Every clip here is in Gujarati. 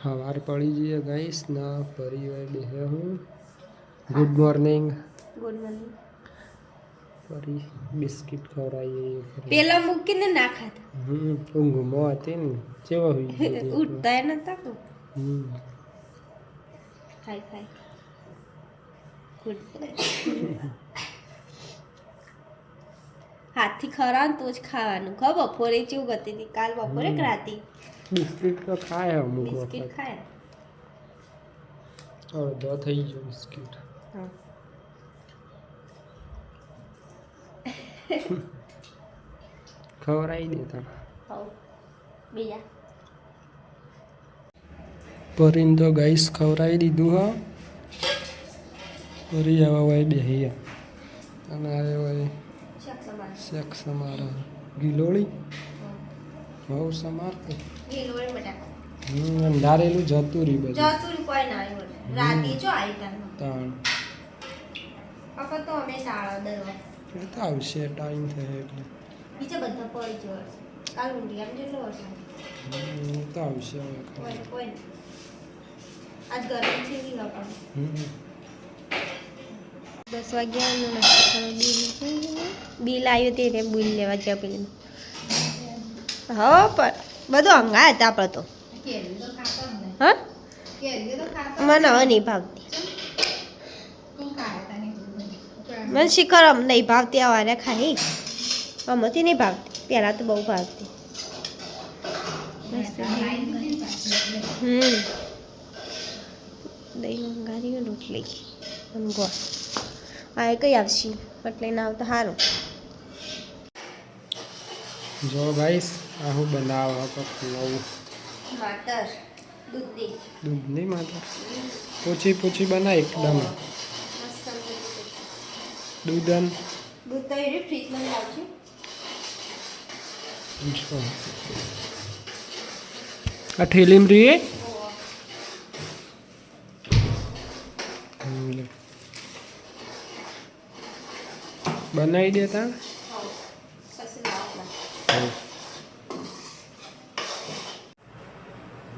हवार पड़ी जी गाइस ना परिवार बेहे हूँ। Good morning. Good morning. परी बिस्किट खवराई पेला મૂકીને નાખા ઊંઘમાં હતી ને કેવા હોઈ ગઈ ઉઠતા નતા કો ખાઈ ખાઈ ગુડ હાથથી ખરા તો જ ખાવાનું ખબર બપોરે કેવું ગતી હતી કાલ બપોરે કે રાતી બિસ્કિટ તો ખાય અમુક બિસ્કિટ ખાય અડધો થઈ ગયો બિસ્કિટ ખવરાઈ દેતા બીજા પરીને તો ગાઈસ ખવરાઈ દીધું હા પરી આવા હોય બેહી અને આવ્યો હોય શેક સમારા ગિલોળી બહુ સમારતો ગિલોળી બટાકા અંધારેલું જતું રહી બધું જતું કોઈ ના આવ્યું રાતે જો આવી તાણ પપ્પા તો અમે શાળા દરવા એ તો આવશે ટાઈમ થાય એટલે બીજા બધા પડી જવા કાલ ઊંડી આમ જેટલો વરસાદ તો આવશે હવે કોઈ આજ ગરમ છે નહીં લોકો 10 વાગ્યા બિલ આવ્યું તે બિલ લેવા ગયા પેલી હા પણ બધું અંગા હતા આપણે તો હા મને હવે નહીં ભાવતી મને શિખર નહીં ભાવતી આવાને ખાઈ આમાંથી નહીં ભાવતી પહેલાં તો બહુ ભાવતી દહીં મંગાવી રોટલી ઊંઘવા આ કઈ આવશે એટલે ના આવતા સારું જો ગાઈસ આ હું બનાવવા નવું માટર દૂધ નહીં માતા પોચી પોચી બનાય એકદમ દૂધ તો એ ફ્રીજમાં લાવશું આ ઠેલીમ રીએ બનાવી દેતા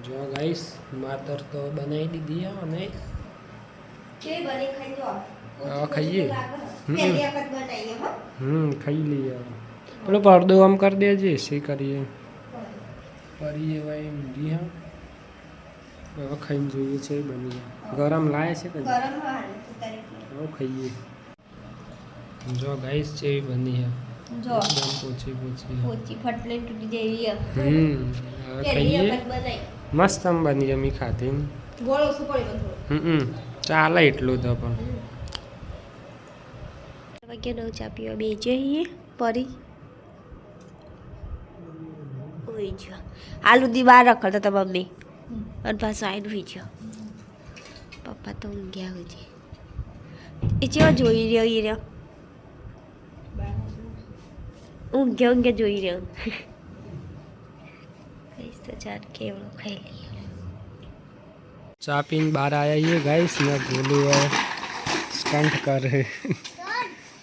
જો ગાઈસ માતર તો બનાવી દીધી અને ખાઈએ ખાઈ લઈએ પેલો પડદો આમ કરી દેજે શી કરીએ કરીએ ભાઈ ઊંઘી હા હવે ખાઈને જોઈએ છે બની ગરમ લાવે છે કે હવે ખાઈએ જો ગાઈસ જેવી બની હે જો એકદમ પોચી પોચી ફટલે તૂટી જેવી હવે ખાઈએ મસ્ત આમ બની અમી ખાધી ગોળ ઓછું પડી ચાલે એટલું તો પણ વાગ્યા 9 ચા પીવા બે જઈએ પરી હોઈ જો આલુ દી બહાર રખડતા હતા મમ્મી અને પાછું આવીને હોઈ જો પપ્પા તો ઊંઘ્યા હોય છે એ કેવા જોઈ રહ્યો એ રહ્યો ઊંઘે જોઈ રહ્યો કહીશ તો ચાર કેવડો ખાઈ લઈએ ચા પીને બહાર આવ્યા છીએ ગાઈસ ને ભૂલું સ્ટન્ટ કરે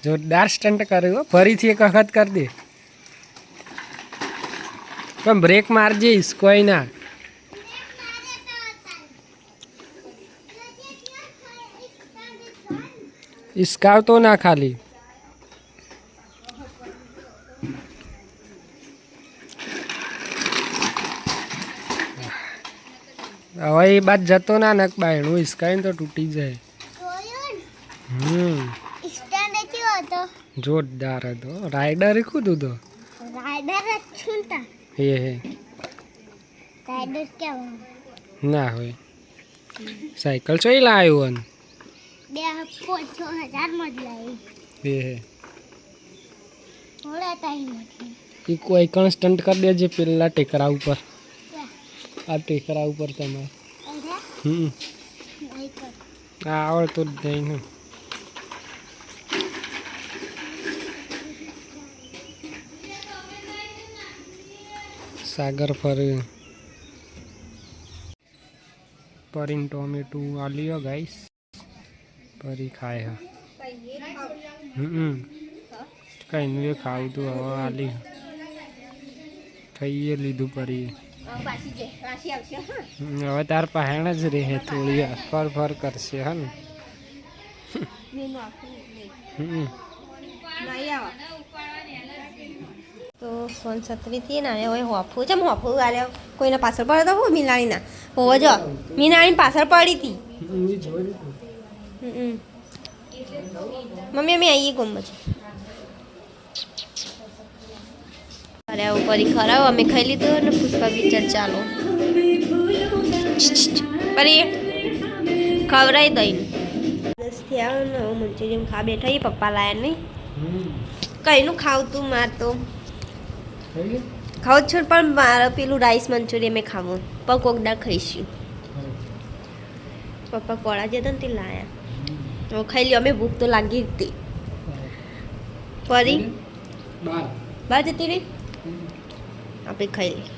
જોરદાર સ્ટન્ટ કર્યો ફરીથી એક વખત કરી દે પણ બ્રેક મારજે કોઈ ના ઇસકાવતો ના ખાલી હવે એ બાદ જતો ના નક બાયણું ઇસકાઈને તો તૂટી જાય જોરદાર હતો રાઈડર કૂદું તો હે ના હોય સાયકલ ચોઈ લાવ્યો ને એ કોઈ કણ સ્ટન્ટ કરી દેજે પેલા ટેકરા ઉપર આ ટેકરા ઉપર તમારે આ આવડતું જ નહીં ને સાગર ફરે પરીને ટોમેટું આલ્યો ગાઈસ પરી ખાય હા કઈ નહીં ખાવું તું હવે આલી ખાઈએ લીધું પરી પાછી જે પાછી આવશે હા હવે તાર પહેણ જ રહે થોડી ફર ફર કરશે હા ને મેનું આખું નહીં હમ આવો તો સોન છત્રીથી ને હવે હોફું છે હોફું આલે કોઈને પાછળ પડે તો હું મીનાળીના હોવો જો મીનાળીની પાછળ પડી હતી મમ્મી અમે આવીએ ગમે છે અરે ઉપર ખરાબ અમે ખાઈ લીધું ને પુષ્પા પિક્ચર ચાલો પરી ખવડાવી દઈ દસ થયા ને હું મંચુરિયન ખા બેઠા એ પપ્પા લાયા નહીં કઈનું ખાવું તું માર તો ખાવું છું પણ મારે પેલું રાઈસ મંચુરિયન મેં ખાવું પણ કોકદાર ખાઈશું પપ્પા કોળા જતા ને તે લાયા તો ખાઈ લ્યો અમે ભૂખ તો લાગી હતી પરી બહાર જતી રહી આપણે ખાઈ લઈએ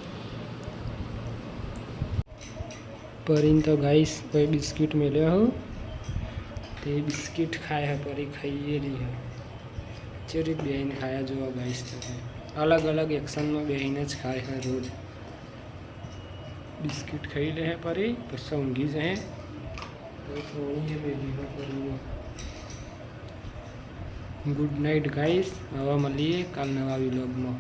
પરીને તો ગાઈસ કોઈ બિસ્કિટ મેલ્યો હું તે બિસ્કિટ ખાય હે પરી ખાઈએ રહી હે ચેરી બેહીને ખાયા જોવા ગાઈસ તો અલગ અલગ એક્શનમાં બેહીને જ ખાય હે રોજ બિસ્કિટ ખાઈ લે હે પરી પછી ઊંઘી જાય થોડી બેબી પરી ગુડ નાઇટ ગાઈસ હવે મળીએ કાલ નવા વ્લોગમાં